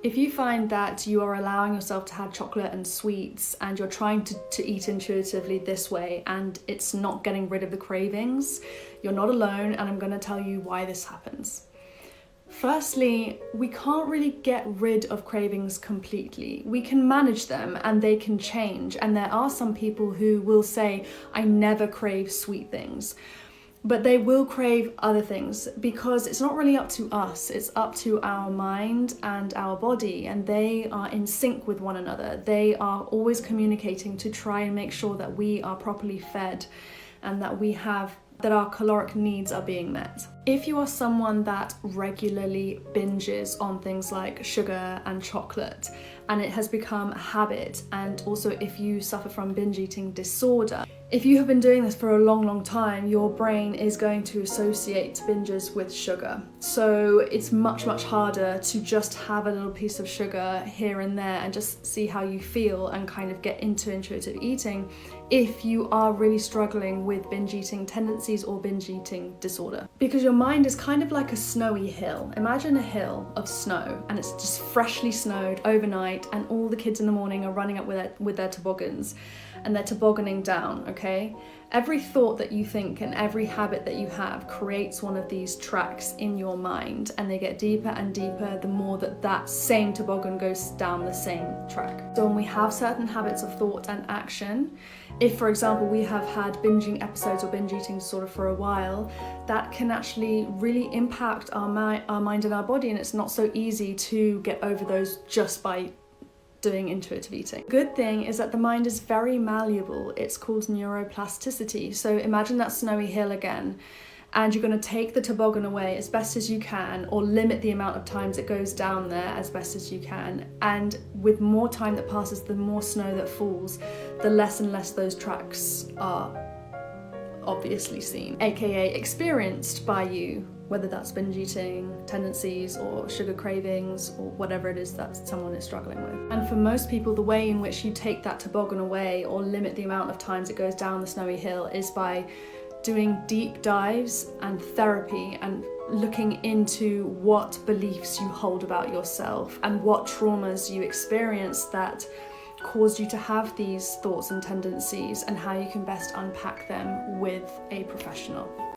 If you find that you are allowing yourself to have chocolate and sweets and you're trying to eat intuitively this way and it's not getting rid of the cravings, you're not alone, and I'm going to tell you why this happens. Firstly, we can't really get rid of cravings completely. We can manage them and they can change. And there are some people who will say, I never crave sweet things. But they will crave other things because it's not really up to us. It's up to our mind and our body, and they are in sync with one another. They are always communicating to try and make sure that we are properly fed and that our caloric needs are being met. If you are someone that regularly binges on things like sugar and chocolate, and it has become a habit, and also if you suffer from binge eating disorder, if you have been doing this for a long time, your brain is going to associate binges with sugar. So it's much harder to just have a little piece of sugar here and there and just see how you feel and kind of get into intuitive eating if you are really struggling with binge eating tendencies or binge eating disorder. Because your mind is kind of like a snowy hill. Imagine a hill of snow, and it's just freshly snowed overnight, and all the kids in the morning are running up with their toboggans, and they're tobogganing down, okay? Every thought that you think and every habit that you have creates one of these tracks in your mind, and they get deeper and deeper the more that same toboggan goes down the same track. So when we have certain habits of thought and action, if for example we have had binging episodes or binge eating disorder for a while, that can actually really impact our mind and our body, and it's not so easy to get over those just by doing intuitive eating. Good thing is that the mind is very malleable. It's called neuroplasticity. So imagine that snowy hill again, and you're going to take the toboggan away as best as you can, or limit the amount of times it goes down there as best as you can. And with more time that passes, the more snow that falls, the less and less those tracks are obviously seen, aka experienced by you, whether that's binge eating tendencies or sugar cravings or whatever it is that someone is struggling with. And for most people, the way in which you take that toboggan away or limit the amount of times it goes down the snowy hill is by doing deep dives and therapy and looking into what beliefs you hold about yourself and what traumas you experience that caused you to have these thoughts and tendencies, and how you can best unpack them with a professional.